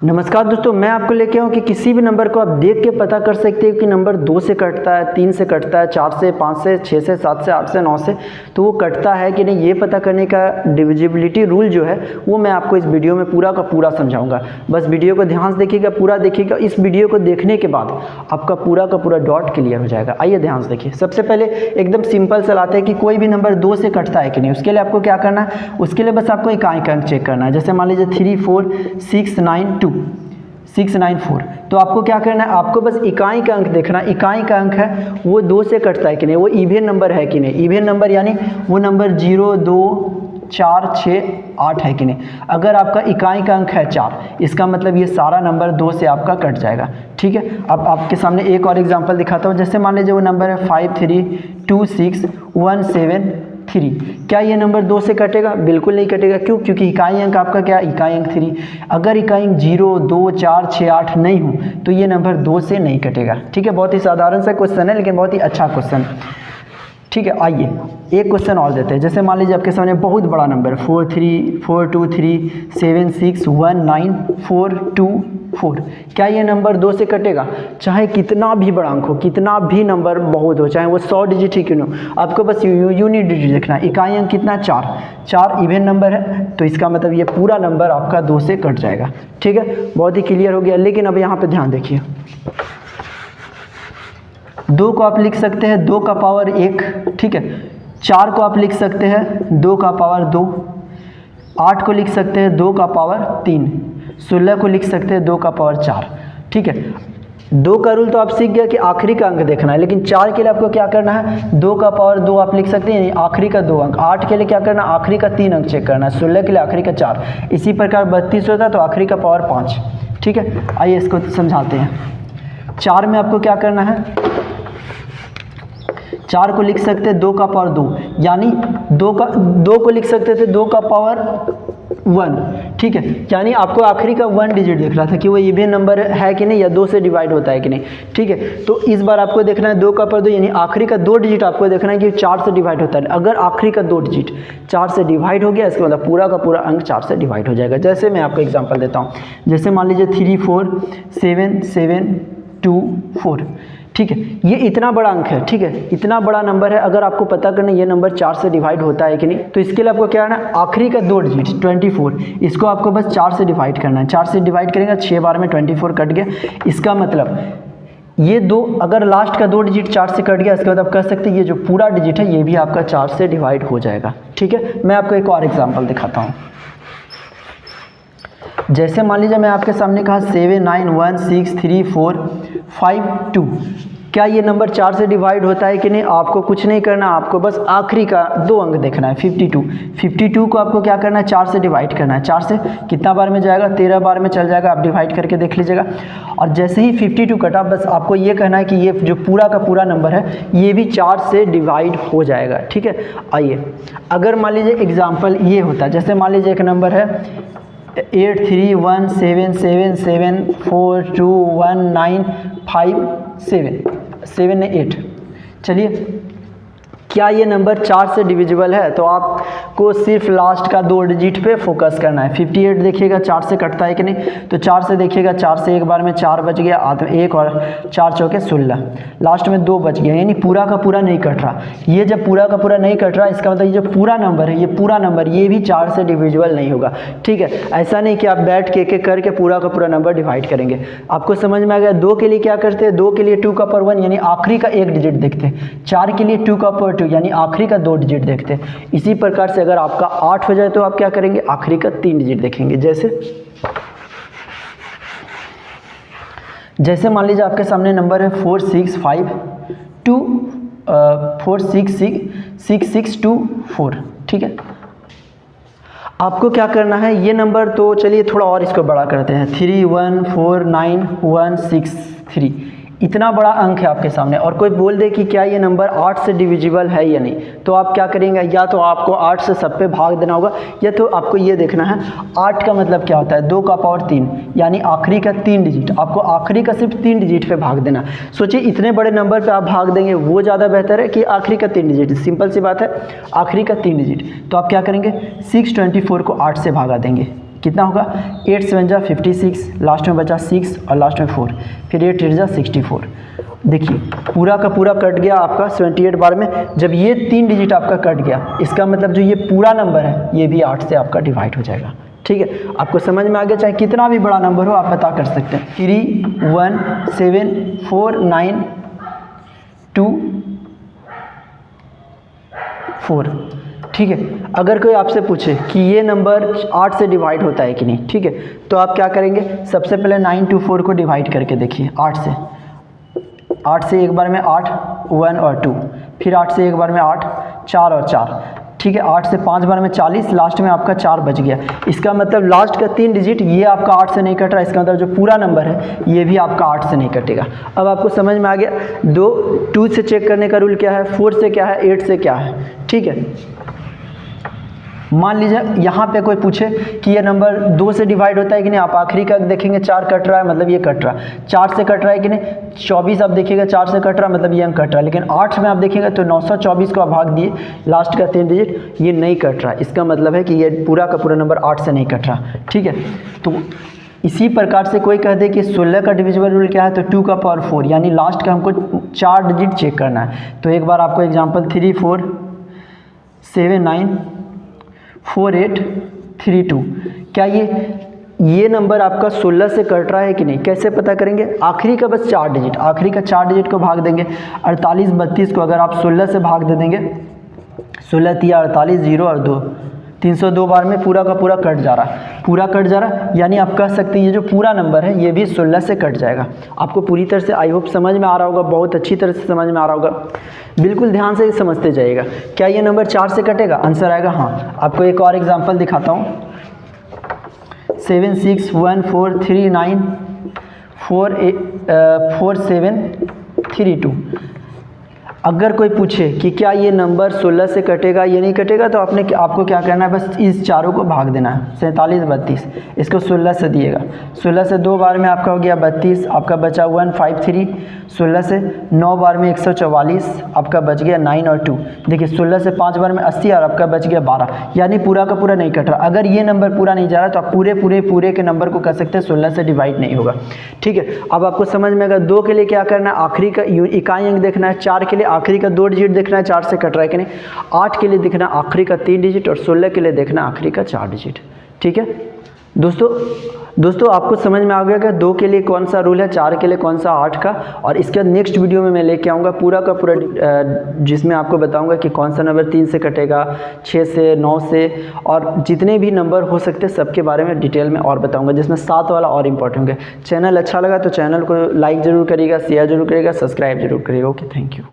नमस्कार दोस्तों, मैं आपको लेके आऊँ कि किसी भी नंबर को आप देख के पता कर सकते हो कि नंबर 2 से कटता है, 3 से कटता है, 4 से, 5 से, 6 से, 7 से, 8 से, 9 से, तो वो कटता है कि नहीं, ये पता करने का डिविजिबिलिटी रूल जो है वो मैं आपको इस वीडियो में पूरा का पूरा समझाऊंगा। बस वीडियो को ध्यान से देखिएगा, पूरा देखिएगा। इस वीडियो को देखने के बाद आपका पूरा का पूरा डॉट क्लियर हो जाएगा। आइए ध्यान से देखिए। सबसे पहले एकदम सिंपल सा लाते हैं कि कोई भी नंबर 2 से कटता है कि नहीं। उसके लिए आपको क्या करना है, उसके लिए बस आपको इकाई अंक चेक करना है। जैसे मान लीजिए 3 4 6 9 2 6 9 4, तो आपको क्या करना है, आपको बस इकाई का अंक देखना है। इकाई का अंक है वो 2 से कटता है कि नहीं, वो इवन नंबर है कि नहीं। इवन नंबर यानी वो नंबर 0 2 4 6 8 है कि नहीं। अगर आपका इकाई का अंक है 4, इसका मतलब ये सारा नंबर 2 से आपका कट जाएगा। ठीक है, अब आपके सामने एक और एग्जांपल दिखाता हूँ। जैसे मान लीजिए वो नंबर है 5 3 2 6 1 7 3। क्या ये नंबर 2 से कटेगा? बिल्कुल नहीं कटेगा। क्यों? क्योंकि इकाई अंक आपका क्या, इकाई अंक 3। अगर इकाई अंक 0 2 4 6 8 नहीं हो तो ये नंबर 2 से नहीं कटेगा। ठीक है, बहुत ही साधारण सा क्वेश्चन है, लेकिन बहुत ही अच्छा क्वेश्चन। ठीक है, आइए एक क्वेश्चन और देते हैं। जैसे मान लीजिए आपके सामने बहुत बड़ा नंबर 4 3 4 2 3 7 6 1 9 4 2 4। क्या ये नंबर 2 से कटेगा? चाहे कितना भी बड़ा अंक हो, कितना भी नंबर बहुत हो, चाहे वो 100 डिजिट ही क्यों न हो, आपको बस यूनिट डिजिट देखना है। इकाई अंक कितना, 4 इवन नंबर है, तो इसका मतलब ये पूरा नंबर आपका 2 से कट जाएगा। ठीक है, बहुत ही क्लियर हो गया। लेकिन अब यहाँ पे ध्यान देखिए, 2 को आप लिख सकते हैं 2 का पावर 1। ठीक है, 4 को आप लिख सकते हैं 2 का पावर 2, 8 को लिख सकते हैं 2 का पावर 3, 16 को लिख सकते हैं 2 का पावर 4। ठीक है, 2 का रूल तो आप सीख गए कि आखिरी का अंक देखना है, लेकिन 4 के लिए आपको क्या करना है, 2 का पावर 2 आप लिख सकते हैं, आखिरी का 2 अंक। 8 के लिए क्या करना है, आखिरी का 3 अंक चेक करना है। 16 के लिए आखिरी का 4। इसी प्रकार 32 होता है तो आखिरी का पावर 5। ठीक है, आइए इसको समझाते हैं। 4 में आपको क्या करना है, 4 को लिख सकते हैं 2 का पावर 2, यानी 2 को लिख सकते थे 2 का पावर 1। ठीक है, यानी आपको आखिरी का 1 डिजिट देख रहा था कि वो इवन नंबर है कि नहीं, या 2 से डिवाइड होता है कि नहीं। ठीक है, तो इस बार आपको देखना है 2 का पावर 2, यानी आखिरी का 2 डिजिट आपको देखना है कि 4 से डिवाइड होता है। अगर आखिरी का 2 डिजिट 4 से डिवाइड हो गया, इसका मतलब पूरा का पूरा अंक 4 से डिवाइड हो जाएगा। जैसे मैं आपको एग्जाम्पल देता हूँ। जैसे मान लीजिए 3 4 7 7 2 4। ठीक है, ये इतना बड़ा अंक है। ठीक है, इतना बड़ा नंबर है। अगर आपको पता करना ये नंबर 4 से डिवाइड होता है कि नहीं, तो इसके लिए आपको क्या करना है, आखिरी का 2 डिजिट 24, इसको आपको बस 4 से डिवाइड करना है। 4 से डिवाइड करेंगे 6 बार में 24 कट गया। इसका मतलब ये 2, अगर लास्ट का 2 डिजिट 4 से कट गया, इसके बाद आप कह सकते हैं ये जो पूरा डिजिट है ये भी आपका 4 से डिवाइड हो जाएगा। ठीक है, मैं आपको एक और एग्जाम्पल दिखाता हूँ। जैसे मान लीजिए मैं आपके सामने कहा 7 9 1 6 3 4 5 2। क्या ये नंबर 4 से डिवाइड होता है कि नहीं? आपको कुछ नहीं करना, आपको बस आखिरी का 2 अंक देखना है 52। 52 को आपको क्या करना है, 4 से डिवाइड करना है। 4 से कितना बार में जाएगा, 13 बार में चल जाएगा। आप डिवाइड करके देख लीजिएगा। और जैसे ही 52 कटा, बस आपको ये कहना है कि ये जो पूरा का पूरा नंबर है ये भी 4 से डिवाइड हो जाएगा। ठीक है, आइए अगर मान लीजिए एग्जाम्पल ये होता है। जैसे मान लीजिए एक नंबर है 8 3 1 7 7 7 4 2 1 9 5 7 ने 8। चलिए, क्या ये नंबर 4 से डिविजिबल है? तो आपको सिर्फ लास्ट का 2 डिजिट पे फोकस करना है। 58 देखिएगा 4 से कटता है कि नहीं, तो 4 से देखिएगा, 4 से एक बार में 4 बच गया, आध में 1 और 4 चौके 16, लास्ट में 2 बच गया, यानी पूरा का पूरा नहीं कट रहा। ये जब पूरा का पूरा नहीं कट रहा, इसका मतलब ये जो पूरा नंबर है, ये पूरा नंबर ये भी 4 से डिविजिबल नहीं होगा। ठीक है, ऐसा नहीं कि आप बैठ के एक करके पूरा का पूरा नंबर डिवाइड करेंगे। आपको समझ में आ गया? 2 के लिए क्या करते हैं, 2 के लिए 2 का पावर 1 यानी आखिरी का 1 डिजिट देखते हैं। 4 के लिए 2 का पावर 2 यानी आखिरी का 2 डिजिट देखते हैं। इसी प्रकार से अगर आपका 8 हो जाए तो आप क्या करेंगे, आखिरी का 3 डिजिट देखेंगे। जैसे मान लीजिए आपके सामने नंबर है 4 6 5 2 4 6 6 6 2 4। ठीक है, आपको क्या करना है, ये नंबर तो चलिए थोड़ा और इसको बड़ा करते हैं। 3 1 4 9 1 6 3। इतना बड़ा अंक है आपके सामने, और कोई बोल दे कि क्या ये नंबर 8 से डिविजिबल है या नहीं, तो आप क्या करेंगे, या तो आपको 8 से सब पे भाग देना होगा, या तो आपको ये देखना है 8 का मतलब क्या होता है, 2 का पावर 3 यानी आखिरी का 3 डिजिट। आपको आखिरी का सिर्फ 3 डिजिट पे भाग देना। सोचिए इतने बड़े नंबर पे आप भाग देंगे वो ज़्यादा बेहतर है कि आखिरी का 3 डिजिट। सिंपल सी बात है, आखिरी का 3 डिजिट। तो आप क्या करेंगे, 624 को 8 से भागा देंगे। कितना होगा 8 7 जा 56, लास्ट में बचा 6 और लास्ट में 4, फिर 8 8 जा 64। देखिए पूरा का पूरा कट गया आपका 78 बार में। जब ये 3 डिजिट आपका कट गया, इसका मतलब जो ये पूरा नंबर है ये भी 8 से आपका डिवाइड हो जाएगा। ठीक है, आपको समझ में आ गया। चाहे कितना भी बड़ा नंबर हो आप पता कर सकते हैं। 3 1 7 4 9 2 4। ठीक है, अगर कोई आपसे पूछे कि ये नंबर 8 से डिवाइड होता है कि नहीं, ठीक है, तो आप क्या करेंगे, सबसे पहले 9 2 4 को डिवाइड करके देखिए 8 से एक बार में 8 1 और 2, फिर 8 से एक बार में 8 4 और 4। ठीक है, 8 से 5 बार में 40, लास्ट में आपका 4 बच गया। इसका मतलब लास्ट का 3 डिजिट ये आपका 8 से नहीं कट रहा, इसका मतलब जो पूरा नंबर है ये भी आपका 8 से नहीं कटेगा। अब आपको समझ में आ गया 2 से चेक करने का रूल क्या है, 4 से क्या है, 8 से क्या है। ठीक है, मान लीजिए यहाँ पे कोई पूछे कि ये नंबर 2 से डिवाइड होता है कि नहीं, आप आखिरी का देखेंगे 4 कट रहा है, मतलब ये कट रहा है। 4 से कट रहा है कि नहीं, 24 आप देखिएगा 4 से कट रहा है, मतलब ये अंक कट रहा है। लेकिन 8 में आप देखिएगा तो 924 को आप भाग दिए, लास्ट का 3 डिजिट ये नहीं कट रहा है, इसका मतलब है कि ये पूरा का पूरा नंबर 8 से नहीं कट रहा। ठीक है, तो इसी प्रकार से कोई कह दे कि 16 का डिविजिबल रूल क्या है, तो 2 का पावर 4, यानी लास्ट का हमको 4 डिजिट चेक करना है। तो एक बार आपको एग्जाम्पल 3 4 7 9 4 8 3 2, क्या ये नंबर आपका 16 से कट रहा है कि नहीं, कैसे पता करेंगे, आखिरी का बस 4 डिजिट, आखिरी का 4 डिजिट को भाग देंगे। 48 32 को अगर आप 16 से भाग दे देंगे, 16 3 48 0 और 2, 302 बार में पूरा का पूरा कट जा रहा है, पूरा कट जा रहा है, यानी आप कह सकते हैं ये जो पूरा नंबर है ये भी 16 से कट जाएगा। आपको पूरी तरह से आई होप समझ में आ रहा होगा, बहुत अच्छी तरह से समझ में आ रहा होगा, बिल्कुल ध्यान से समझते जाइएगा। क्या ये नंबर 4 से कटेगा, आंसर आएगा हाँ। आपको एक और एग्जांपल दिखाता हूँ, 7 6 1 4 3 9 4 7 3 2। अगर कोई पूछे कि क्या ये नंबर 16 से कटेगा, ये नहीं कटेगा, तो आपको क्या करना है, बस इस चारों को भाग देना है। 47 32, इसको 16 से दिएगा, 16 से 2 बार में आपका हो गया 32, आपका बचा 153, 16 से 9 बार में 144, आपका बच गया 9 और 2। देखिए 16 से 5 बार में 80 और आपका बच गया 12, यानी पूरा का पूरा नहीं कट रहा। अगर ये नंबर पूरा नहीं जा रहा तो आप पूरे के नंबर को कह सकते हैं 16 से डिवाइड नहीं होगा। ठीक है, अब आपको समझ में आएगा 2 के लिए क्या करना है, आखिरी का इकाई अंक देखना है, 4 के लिए आखिरी का 2 डिजिट देखना है 4 से कट रहा है कि नहीं, 8 के लिए देखना आखिरी का 3 डिजिट और 16 के लिए देखना आखिरी का 4 डिजिट। ठीक है दोस्तों आपको समझ में आ गया कि 2 के लिए कौन सा रूल है, 4 के लिए कौन सा, 8 का। और इसके बाद नेक्स्ट वीडियो में मैं लेके आऊँगा पूरा का पूरा, जिसमें आपको बताऊँगा कि कौन सा नंबर 3 से कटेगा, 6 से, 9 से, और जितने भी नंबर हो सकते हैं सबके बारे में डिटेल में और बताऊँगा, जिसमें 7 वाला और इम्पोर्टेंट है। चैनल अच्छा लगा तो चैनल को लाइक ज़रूर करिएगा, शेयर जरूर करिएगा, सब्सक्राइब जरूर करिएगा। Okay, thank you.